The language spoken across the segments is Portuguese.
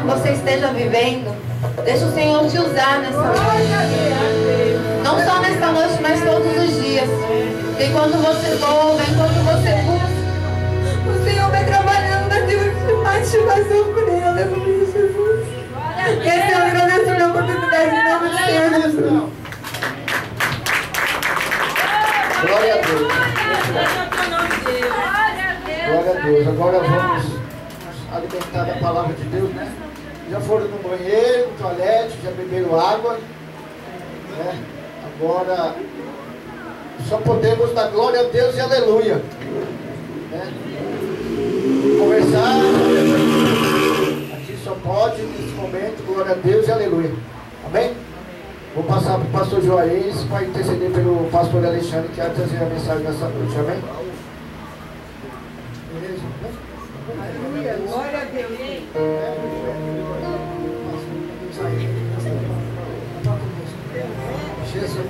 você esteja vivendo, deixa o Senhor te usar nessa noite. Não só nessa noite, mas todos os dias. Enquanto você louva, enquanto você busca, o Senhor vai trabalhando naquilo que mais te faz sofrer. Aleluia, Jesus. Esse é o agradecimento da oportunidade em nome do Senhor Jesus. Glória a Deus. Glória a Deus. Agora vamos alimentar da palavra de Deus, né? Já foram no banheiro, no toalete, já beberam água, né? Agora só podemos dar glória a Deus e aleluia, né? Conversar aqui só pode nesse momento, glória a Deus e aleluia. Amém? Vou passar para o pastor Juarez para interceder pelo pastor Alexandre, que vai trazer a mensagem dessa noite. Amém? Glória a Deus. Jesus.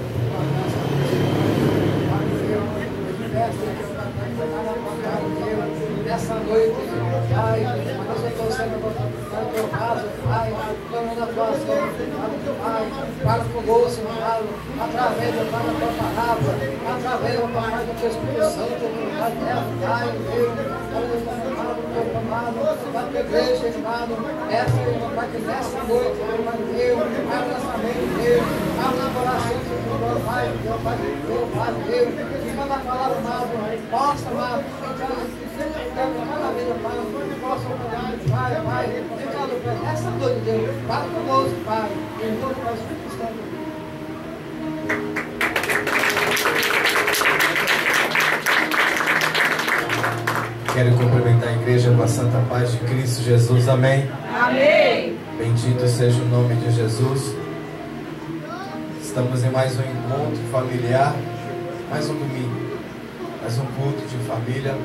Nessa noite, Pai, nós estamos sendo no teu caso, Pai, tomando a tua ação, Pai, fala conosco, Pai, através da tua palavra, através do teu Espírito Santo, Pai, Deus, da tua igreja, irmão, para que nessa noite, Pai, Deus, a nossa mente, Deus, a nossa oração, Pai, Deus, que manda a palavra, amado, possa, amado, cada vida, Pai, possa, Pai, ficar no nessa noite, Deus, fala conosco, Pai, em nome do Espírito Santo. Quero cumprimentar a igreja com a santa paz de Cristo Jesus. Amém. Amém. Bendito seja o nome de Jesus. Estamos em mais um encontro familiar, mais um domingo, mais um culto de família.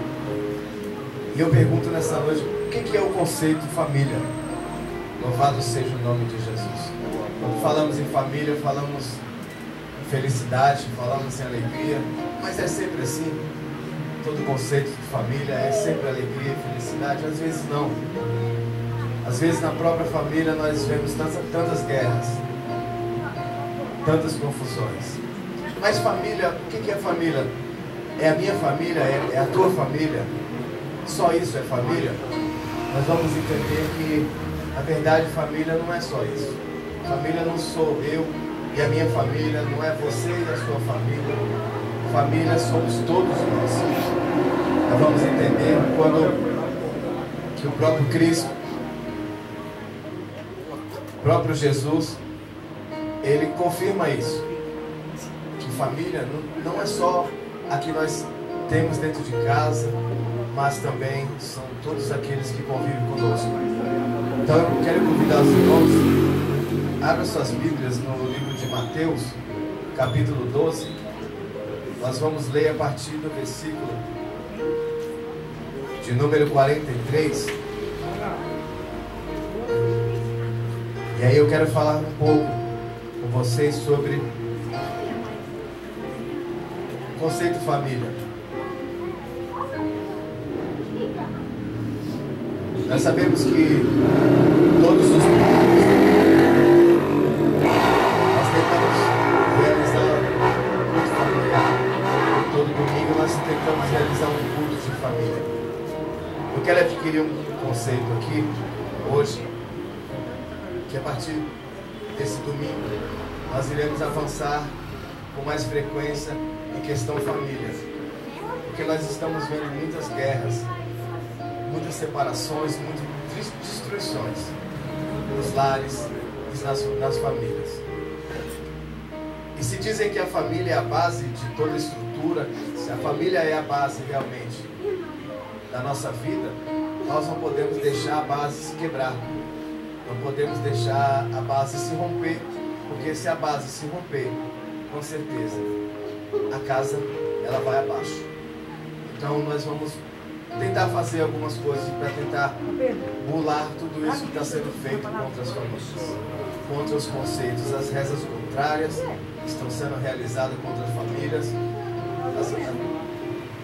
E eu pergunto nessa noite, o que é o conceito família? Louvado seja o nome de Jesus. Quando falamos em família, falamos em felicidade, falamos em alegria, mas é sempre assim. Todo conceito de família é sempre alegria e felicidade. Às vezes não. Às vezes na própria família nós vemos tantas guerras, tantas confusões. Mas família, o que é família? É a minha família? É a tua família? Só isso é família? Nós vamos entender que, na verdade, família não é só isso. Família não sou eu e a minha família, não é você e a sua família. Família somos todos nós. Nós vamos entender quando que o próprio Cristo, o próprio Jesus, ele confirma isso. Que família não é só a que nós temos dentro de casa, mas também são todos aqueles que convivem conosco. Então eu quero convidar os irmãos, abra suas Bíblias no livro de Mateus, capítulo 12. Nós vamos ler a partir do versículo de número 43. E aí eu quero falar um pouco com vocês sobre o conceito família. Nós sabemos que todos os domingos nós tentamos realizar um culto familiar. Todo domingo nós tentamos realizar um culto de família. Eu quero adquirir um conceito aqui, hoje, que a partir desse domingo nós iremos avançar com mais frequência em questão família. Porque nós estamos vendo muitas guerras, muitas separações, muitas destruições nos lares e nas famílias. E se dizem que a família é a base de toda estrutura, se a família é a base realmente da nossa vida, nós não podemos deixar a base se quebrar, não podemos deixar a base se romper, porque se a base se romper, com certeza a casa ela vai abaixo. Então nós vamos tentar fazer algumas coisas para tentar bular tudo isso que está sendo feito contra as famílias, contra os conceitos, as rezas contrárias que estão sendo realizadas contra as famílias,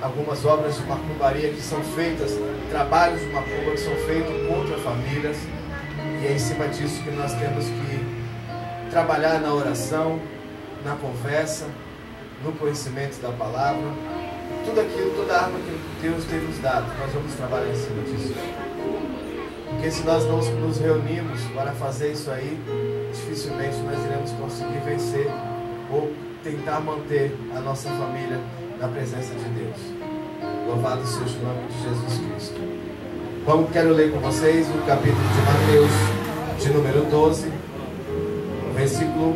algumas obras de macumbaria que são feitas, trabalhos de macumba que são feitos contra famílias, e é em cima disso que nós temos que trabalhar na oração, na conversa, no conhecimento da palavra. Tudo aquilo, toda a arma que Deus tem nos dado, nós vamos trabalhar em cima disso. Porque se nós não nos reunirmos para fazer isso aí, dificilmente nós iremos conseguir vencer ou tentar manter a nossa família na presença de Deus. Louvado seja o nome de Jesus Cristo. Como quero ler com vocês o capítulo de Mateus, de número 12, o versículo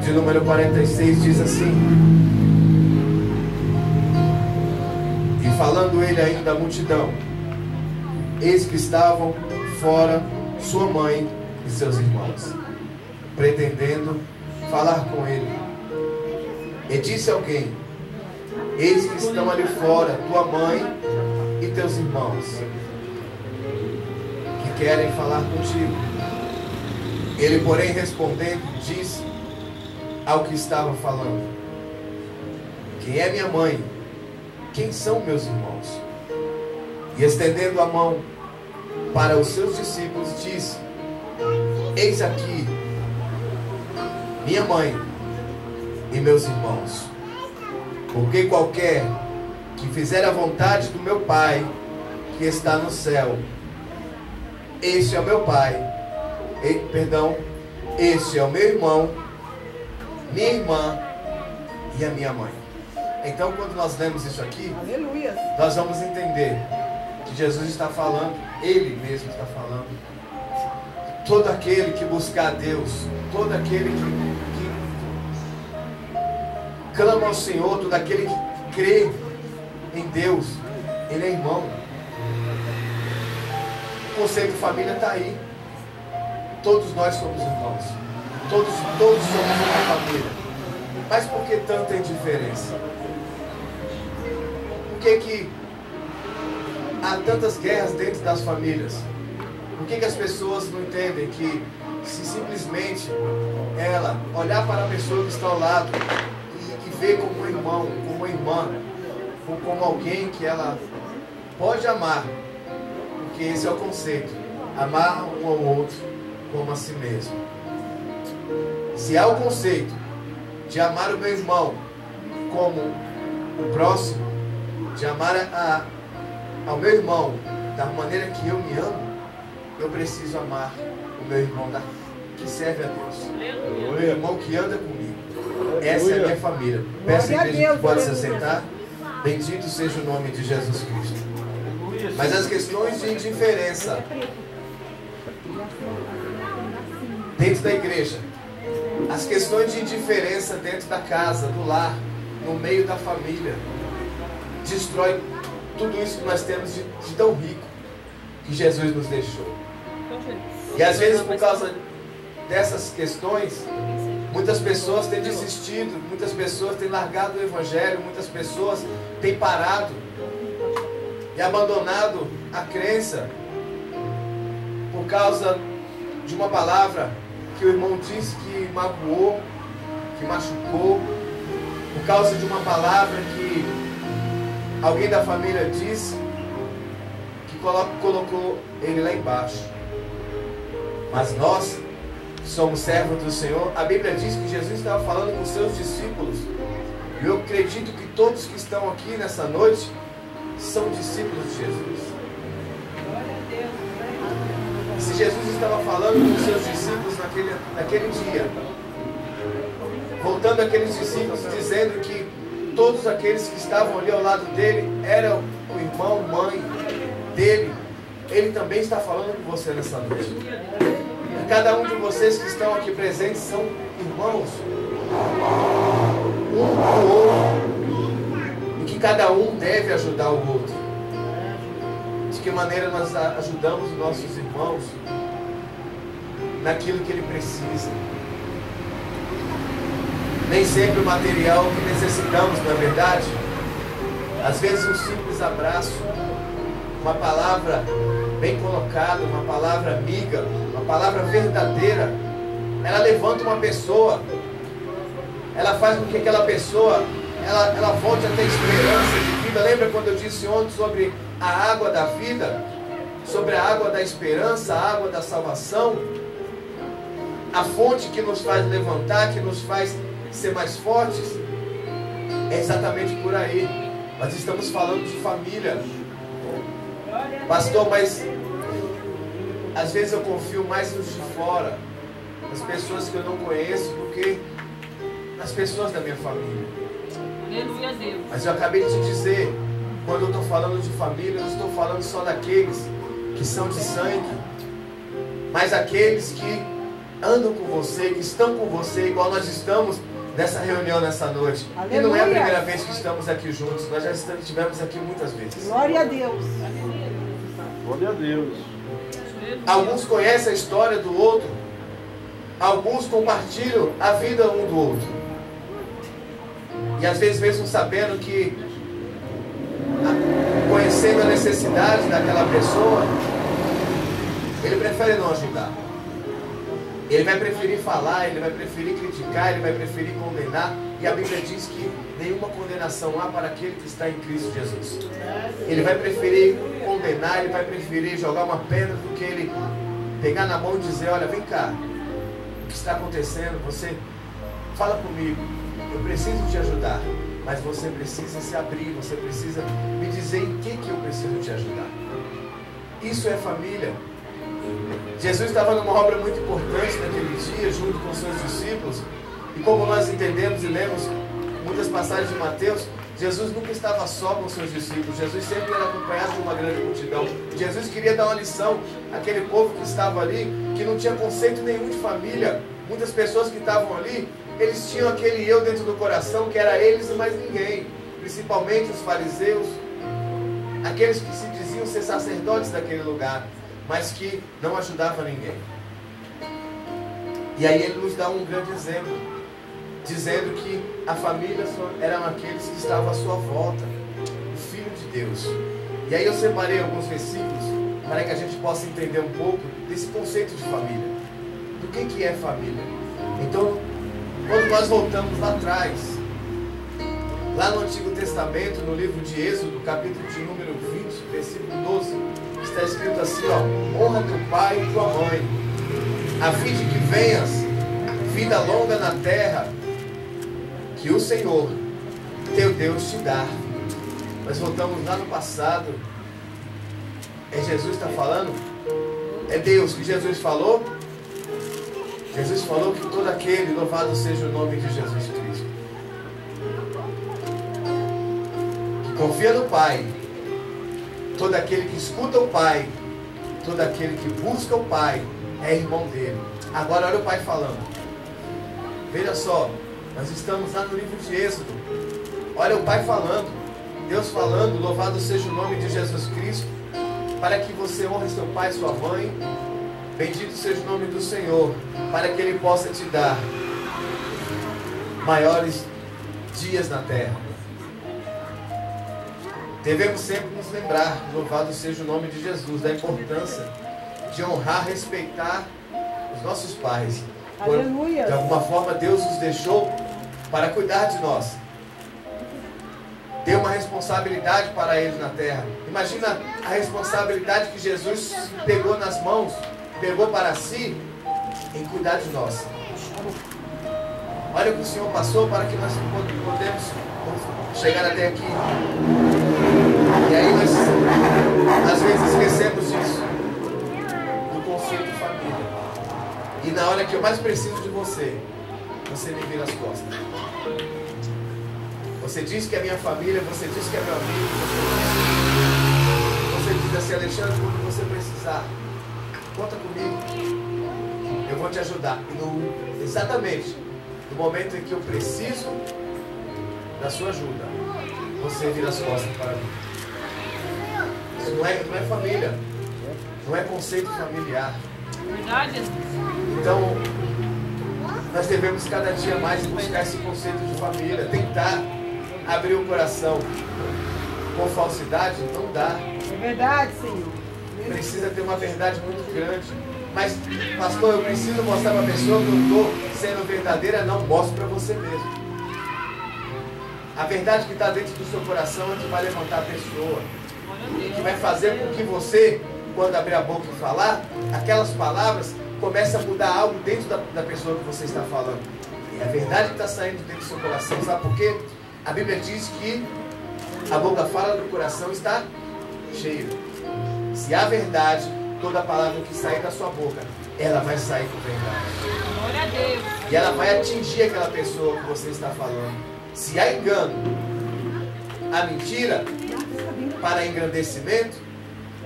de número 46 diz assim: E falando ele ainda à multidão, eis que estavam fora sua mãe e seus irmãos, pretendendo falar com ele. E disse alguém: Eis que estão ali fora tua mãe e teus irmãos, que querem falar contigo. Ele, porém, respondendo, disse ao que estava falando: Quem é minha mãe? Quem são meus irmãos? E estendendo a mão para os seus discípulos, disse: Eis aqui minha mãe e meus irmãos. Porque qualquer que fizer a vontade do meu Pai que está no céu, este é o meu Pai, este é o meu irmão, minha irmã e a minha mãe. Então, quando nós lemos isso aqui, aleluia, nós vamos entender que Jesus está falando, Ele mesmo está falando, todo aquele que buscar a Deus, todo aquele que clama ao Senhor, todo aquele que crê em Deus, ele é irmão. O conceito de família está aí. Todos nós somos irmãos. Todos somos uma família. Mas por que tanta indiferença? Por que há tantas guerras dentro das famílias? Por que as pessoas não entendem que se simplesmente ela olhar para a pessoa que está ao lado e ver como um irmão, como uma irmã, ou como alguém que ela pode amar, porque esse é o conceito, amar um ao outro como a si mesmo. Se há o conceito de amar o meu irmão como o próximo, de amar ao meu irmão da maneira que eu me amo, eu preciso amar o meu irmão que serve a Deus, o meu irmão que anda comigo. Essa é a minha família. Peço a igreja que pode se sentar. Bendito seja o nome de Jesus Cristo. Mas as questões de indiferença dentro da igreja, as questões de indiferença dentro da casa, do lar, no meio da família, destrói tudo isso que nós temos de tão rico que Jesus nos deixou. E às vezes, por causa dessas questões, muitas pessoas têm desistido, muitas pessoas têm largado o Evangelho, muitas pessoas têm parado e abandonado a crença por causa de uma palavra que o irmão disse que magoou, que machucou, por causa de uma palavra que alguém da família disse que colocou ele lá embaixo. Mas nós somos servos do Senhor. A Bíblia diz que Jesus estava falando com os seus discípulos. E eu acredito que todos que estão aqui nessa noite são discípulos de Jesus. E se Jesus estava falando com os seus discípulos naquele dia, voltando àqueles discípulos, dizendo que todos aqueles que estavam ali ao lado dele eram o irmão, mãe dele, ele também está falando com você nessa noite. Cada um de vocês que estão aqui presentes são irmãos, um com o outro, e que cada um deve ajudar o outro. De que maneira nós ajudamos os nossos irmãos naquilo que ele precisa? Nem sempre o material que necessitamos, não é verdade? Às vezes um simples abraço, uma palavra bem colocada, uma palavra amiga, uma palavra verdadeira, ela levanta uma pessoa, ela faz com que aquela pessoa ela volte a ter esperança de vida. Lembra quando eu disse ontem sobre a água da vida, sobre a água da esperança, a água da salvação, a fonte que nos faz levantar, que nos faz ser mais fortes? É exatamente por aí. Nós estamos falando de família. Pastor, mas às vezes eu confio mais nos de fora, nas pessoas que eu não conheço, do que nas pessoas da minha família. Aleluia a Deus. Mas eu acabei de te dizer, quando eu estou falando de família, eu não estou falando só daqueles que são de sangue, mas aqueles que andam com você, que estão com você, igual nós estamos nessa reunião nessa noite. Aleluia. E não é a primeira vez que estamos aqui juntos, nós já estivemos aqui muitas vezes. Glória a Deus. Glória a Deus. Alguns conhecem a história do outro, alguns compartilham a vida um do outro, e às vezes mesmo sabendo que, conhecendo a necessidade daquela pessoa, ele prefere não ajudar. Ele vai preferir falar, ele vai preferir criticar, ele vai preferir condenar. E a Bíblia diz que nenhuma condenação há para aquele que está em Cristo Jesus. Ele vai preferir condenar, ele vai preferir jogar uma pedra do que ele pegar na mão e dizer: olha, vem cá, o que está acontecendo? Você fala comigo, eu preciso te ajudar, mas você precisa se abrir, você precisa me dizer em que eu preciso te ajudar. Isso é família. Jesus estava numa obra muito importante naquele dia, junto com os seus discípulos, e como nós entendemos e lemos muitas passagens de Mateus, Jesus nunca estava só com seus discípulos. Jesus sempre era acompanhado de uma grande multidão. Jesus queria dar uma lição àquele povo que estava ali, que não tinha conceito nenhum de família. Muitas pessoas que estavam ali, eles tinham aquele eu dentro do coração, que era eles e mais ninguém. Principalmente os fariseus, aqueles que se diziam ser sacerdotes daquele lugar, mas que não ajudavam ninguém. E aí ele nos dá um grande exemplo, dizendo que a família eram aqueles que estavam à sua volta, o Filho de Deus. E aí eu separei alguns versículos para que a gente possa entender um pouco desse conceito de família. Do que é família? Então, quando nós voltamos lá atrás, lá no Antigo Testamento, no livro de Êxodo, capítulo de número 20, versículo 12, está escrito assim, ó: honra teu pai e tua mãe, a fim de que venhas vida longa na terra que o Senhor, teu Deus, te dá. Nós voltamos lá no passado. É Jesus que está falando? É Deus que Jesus falou? Jesus falou que todo aquele, louvado seja o nome de Jesus Cristo, que confia no Pai, todo aquele que escuta o Pai, todo aquele que busca o Pai, é irmão dele. Agora olha o Pai falando. Veja só, nós estamos lá no livro de Êxodo. Olha o Pai falando, Deus falando, louvado seja o nome de Jesus Cristo, para que você honre seu pai e sua mãe. Bendito seja o nome do Senhor, para que Ele possa te dar maiores dias na terra. Devemos sempre nos lembrar, louvado seja o nome de Jesus, da importância de honrar, respeitar os nossos pais. Aleluia. De alguma forma Deus nos deixou para cuidar de nós. Deu uma responsabilidade para eles na terra. Imagina a responsabilidade que Jesus pegou nas mãos, pegou para si, em cuidar de nós. Olha o que o Senhor passou para que nós podemos chegar até aqui. E aí nós, às vezes, esquecemos disso, do conceito de família. E na hora que eu mais preciso de você, você me vira as costas. Você diz que é minha família, você diz que é meu amigo, você diz assim: Alexandre, quando você precisar, conta comigo, eu vou te ajudar. E exatamente no momento em que eu preciso da sua ajuda, você vira as costas para mim. Isso não é família, não é conceito familiar. Verdade? Então, nós devemos cada dia mais buscar esse conceito de família, tentar abrir o coração. Com falsidade não dá. É verdade, Senhor. Precisa ter uma verdade muito grande. Mas, pastor, eu preciso mostrar para a pessoa que eu estou sendo verdadeira. Não, mostre para você mesmo. A verdade que está dentro do seu coração é que vai levantar a pessoa, que vai fazer com que você, quando abrir a boca e falar, aquelas palavras comecem a mudar algo dentro da pessoa que você está falando. E a verdade que está saindo dentro do seu coração, sabe por quê? A Bíblia diz que a boca fala do coração está cheio. Se há verdade, toda palavra que sair da sua boca, ela vai sair com verdade. Glória a Deus. E ela vai atingir aquela pessoa que você está falando. Se há engano, a mentira para engrandecimento,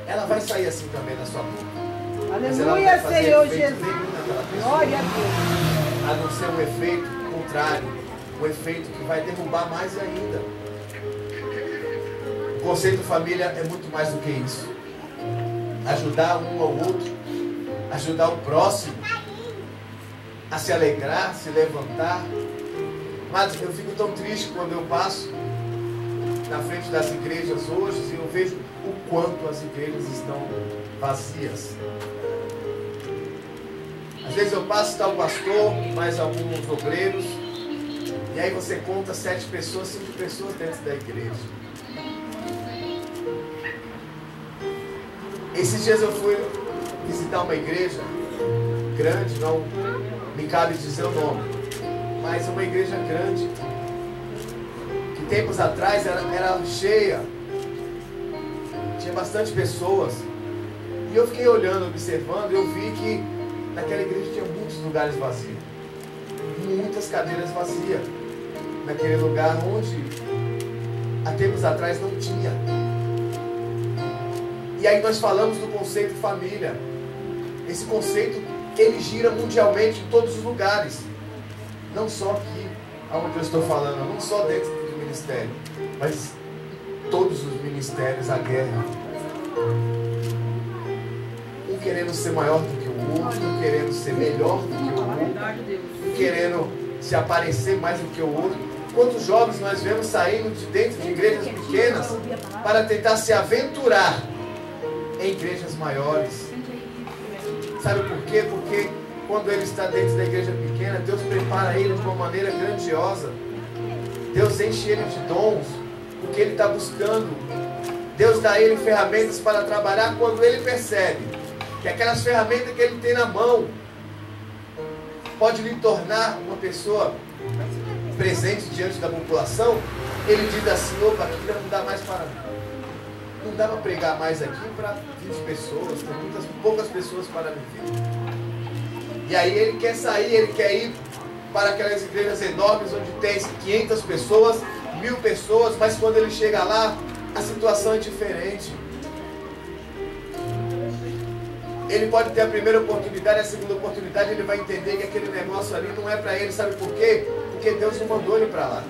ela vai sair assim também da sua boca. Mas ela não vai Aleluia, fazer Senhor efeito Jesus. nenhum naquela pessoa, Glória a Deus. a não ser um efeito contrário, um efeito que vai derrubar mais ainda. O conceito família é muito mais do que isso. Ajudar um ao outro, ajudar o próximo a se alegrar, se levantar. Mas eu fico tão triste quando eu passo na frente das igrejas hoje e eu vejo o quanto as igrejas estão vazias. Às vezes eu passo, está o pastor, mais alguns obreiros, e aí você conta 7 pessoas, 5 pessoas dentro da igreja. Esses dias eu fui visitar uma igreja grande, não me cabe dizer o nome, mas uma igreja grande, que tempos atrás era cheia, tinha bastante pessoas, e eu fiquei olhando, observando, e eu vi que naquela igreja tinha muitos lugares vazios, muitas cadeiras vazias, naquele lugar onde há tempos atrás não tinha. E aí nós falamos do conceito família. Esse conceito, ele gira mundialmente em todos os lugares. Não só aqui, aonde eu estou falando, não só dentro do ministério, mas em todos os ministérios, a guerra. Um querendo ser maior do que o outro, um querendo ser melhor do que o outro, um querendo se aparecer mais do que o outro. Quantos jovens nós vemos saindo de dentro de igrejas pequenas para tentar se aventurar em igrejas maiores? Sabe por quê? Porque quando ele está dentro da igreja pequena, Deus prepara ele de uma maneira grandiosa. Deus enche ele de dons, porque ele está buscando. Deus dá a ele ferramentas para trabalhar quando ele percebe que aquelas ferramentas que ele tem na mão pode lhe tornar uma pessoa presente diante da população. Ele diz assim: opa, aqui não dá mais para mim. Não dá para pregar mais aqui para 20 pessoas, tem poucas pessoas para me ver. E aí ele quer sair, ele quer ir para aquelas igrejas enormes onde tem 500 pessoas, 1000 pessoas, mas quando ele chega lá, a situação é diferente. Ele pode ter a primeira oportunidade, a segunda oportunidade, ele vai entender que aquele negócio ali não é para ele. Sabe por quê? Porque Deus não mandou ele para lá.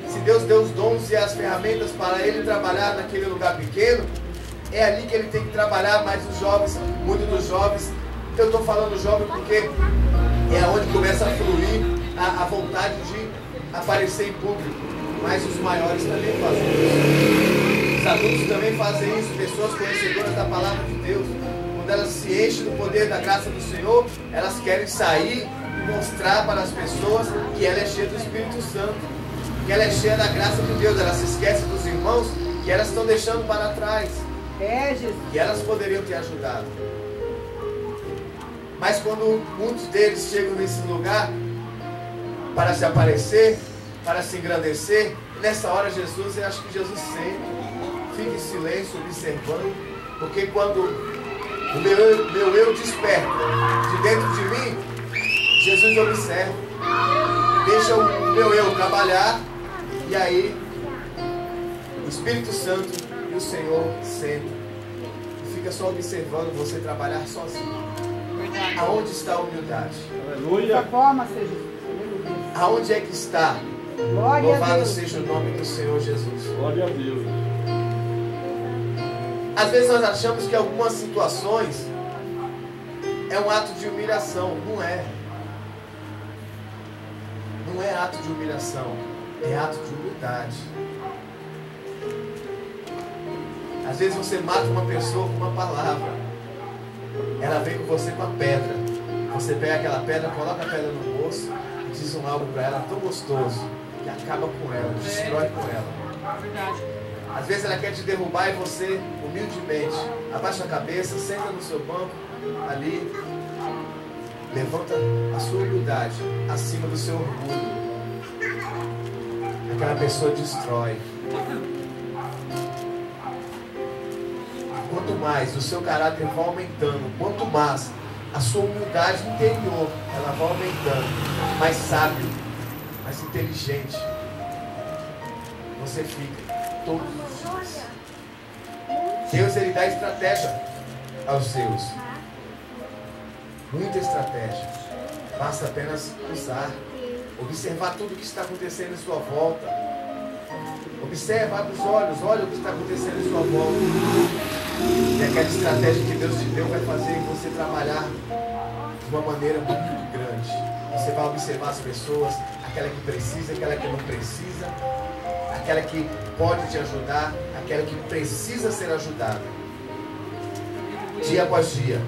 Se Deus deu os dons e as ferramentas para ele trabalhar naquele lugar pequeno, é ali que ele tem que trabalhar. Mas os jovens, muitos dos jovens, eu estou falando jovem porque é onde começa a fluir a vontade de aparecer em público. Mas os maiores também fazem isso. Os adultos também fazem isso. Pessoas conhecedoras da palavra de Deus, quando elas se enchem do poder da graça do Senhor, elas querem sair e mostrar para as pessoas que ela é cheia do Espírito Santo, que ela é cheia da graça de Deus. Elas se esquecem dos irmãos que elas estão deixando para trás, que elas poderiam ter ajudado. Mas quando muitos deles chegam nesse lugar para se aparecer, para se engrandecer, nessa hora Jesus, eu acho que Jesus sempre fica em silêncio, observando, porque quando o meu eu desperta de dentro de mim, Jesus observa, deixa o meu eu trabalhar, e aí o Espírito Santo e o Senhor sentam e fica só observando você trabalhar sozinho. Aonde está a humildade? Aleluia. Forma seja. Aonde é que está? Glória Louvado a Deus. seja o nome do Senhor Jesus. Glória a Deus. Às vezes nós achamos que algumas situações é um ato de humilhação. Não é. Não é ato de humilhação. É ato de humildade. Às vezes você mata uma pessoa com uma palavra. Ela vem com você com a pedra. Você pega aquela pedra, coloca a pedra no bolso e diz algo para ela tão gostoso que acaba com ela, destrói com ela. Às vezes ela quer te derrubar e você, humildemente, abaixa a cabeça, senta no seu banco, ali, levanta a sua humildade acima do seu orgulho. Aquela pessoa destrói. Quanto mais o seu caráter vai aumentando, quanto mais a sua humildade interior ela vai aumentando, mais sábio, mais inteligente você fica todos os dias. Deus, ele dá estratégia aos seus, muita estratégia. Basta apenas usar, observar tudo o que está acontecendo em sua volta. Observa, abre os olhos, olha o que está acontecendo em sua volta. E aquela estratégia que Deus te deu vai fazer você trabalhar de uma maneira muito grande. Você vai observar as pessoas, aquela que precisa, aquela que não precisa, aquela que pode te ajudar, aquela que precisa ser ajudada. Dia após dia,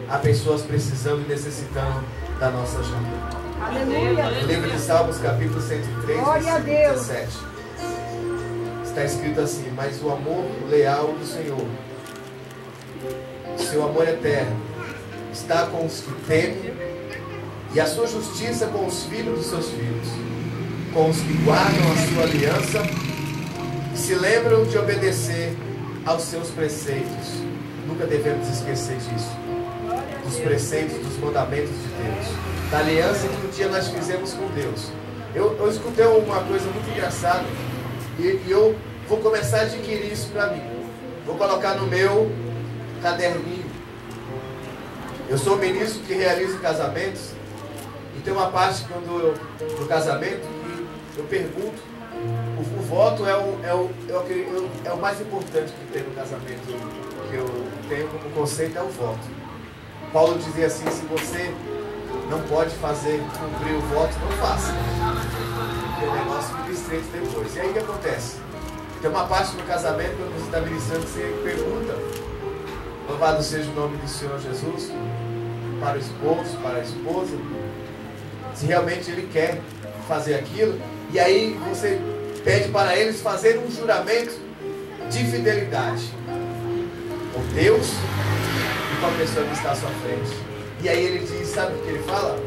há pessoas precisando e necessitando da nossa ajuda. Aleluia. No livro de Salmos, capítulo 103, Glória a versículo Deus. 17. Está escrito assim: mas o amor leal do Senhor, seu amor eterno, está com os que temem, e a sua justiça com os filhos dos seus filhos, com os que guardam a sua aliança e se lembram de obedecer aos seus preceitos. Nunca devemos esquecer disso, dos preceitos, dos mandamentos de Deus, da aliança que um dia nós fizemos com Deus. Eu escutei uma coisa muito engraçada. E eu vou começar a adquirir isso para mim. Vou colocar no meu caderninho. Eu sou o ministro que realiza casamentos. E tem uma parte do casamento que eu pergunto. O voto é o mais importante que tem no casamento. Que eu tenho como conceito é o voto. Paulo dizia assim: se você não pode cumprir o voto, não faça. Porque o negócio fica estreito depois. E aí o que acontece? Tem uma parte do casamento, quando você está ministrando, você pergunta: louvado seja o nome do Senhor Jesus, para o esposo, para a esposa, se realmente ele quer fazer aquilo. E aí você pede para eles fazerem um juramento de fidelidade com Deus e com a pessoa que está à sua frente. E aí ele diz, sabe o que ele fala?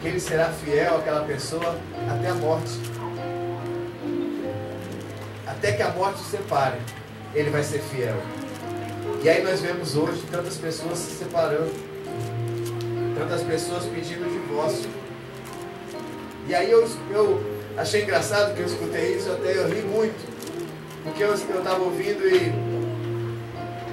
Que ele será fiel àquela pessoa até a morte. Até que a morte se separe, ele vai ser fiel. E aí nós vemos hoje tantas pessoas se separando, tantas pessoas pedindo divórcio. E aí eu achei engraçado que eu escutei isso, até eu ri muito. Porque eu estava ouvindo e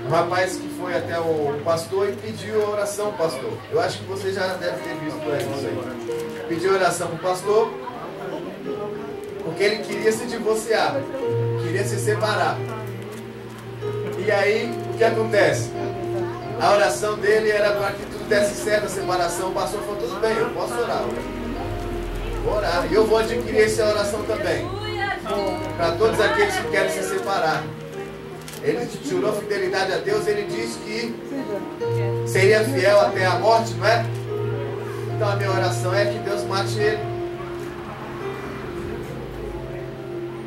um rapaz que foi até o pastor e pediu a oração, pastor. Eu acho que você já deve ter visto por aí isso aí. Pediu oração para o pastor, porque ele queria se divorciar, queria se separar. E aí, o que acontece? A oração dele era para que tudo desse certo, a separação. O pastor falou, tudo bem, eu posso orar. Vou orar. E eu vou adquirir essa oração também. Para todos aqueles que querem se separar. Ele jurou fidelidade a Deus, ele disse que seria fiel até a morte, não é? Então a minha oração é que Deus mate ele.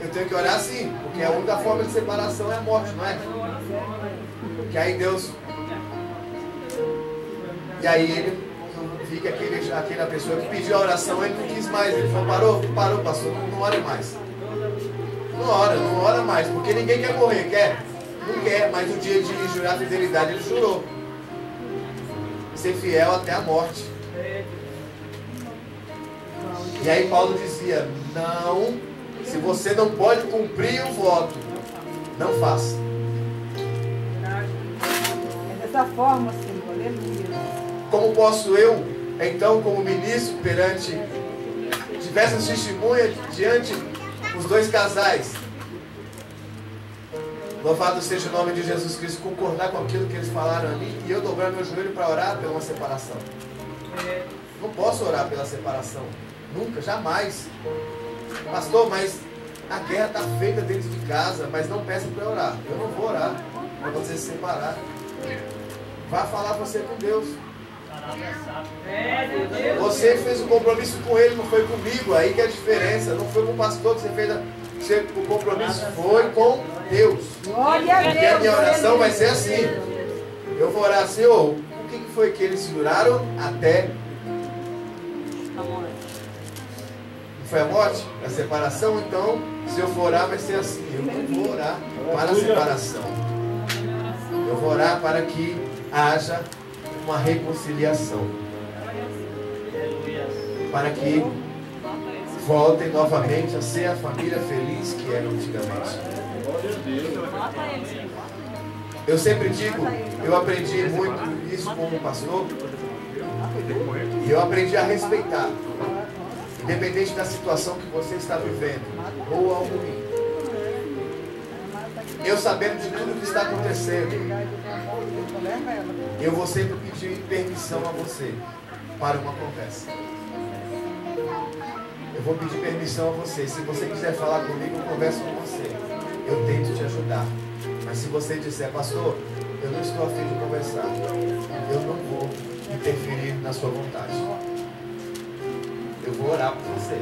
Eu tenho que orar sim, porque a única forma de separação é a morte, não é? Que aí Deus... E aí ele fica aquela pessoa que pediu a oração, ele não quis mais. Ele falou, parou, pastor, não ore mais. Não ora mais, porque ninguém quer morrer, quer? Não quer, mas no dia de jurar fidelidade ele jurou. Ser fiel até a morte. E aí Paulo dizia, não, se você não pode cumprir o voto, não faça. É dessa forma, Senhor, aleluia. Como posso eu, então, como ministro, perante diversas testemunhas, diante dos dois casais, louvado seja o nome de Jesus Cristo, concordar com aquilo que eles falaram ali e eu dobrar meu joelho para orar pela uma separação? Não posso orar pela separação. Nunca, jamais. Pastor, mas a guerra está feita dentro de casa, mas não peça para orar. Eu não vou orar para você se separar. Vá falar você com Deus. Você fez um compromisso com ele, não foi comigo. Aí que é a diferença. Não foi com o pastor que você fez. O compromisso foi com Deus. Glória a Deus. Porque a minha oração vai ser assim. Eu vou orar, Senhor, o que foi que eles juraram até a morte? Não foi a morte? A separação? Então, se eu for orar, vai ser assim. Eu não vou orar para a separação. Eu vou orar para que haja uma reconciliação. Para que voltem novamente a ser a família feliz que eram antigamente. Eu sempre digo, eu aprendi muito isso como pastor, e eu aprendi a respeitar, independente da situação que você está vivendo, boa ou ruim. Eu sabendo de tudo que está acontecendo, eu vou sempre pedir permissão a você para uma conversa. Eu vou pedir permissão a você. Se você quiser falar comigo, eu converso com você. Eu tento te ajudar. Mas se você disser, pastor, eu não estou a fim de conversar, eu não vou interferir na sua vontade. Eu vou orar por você.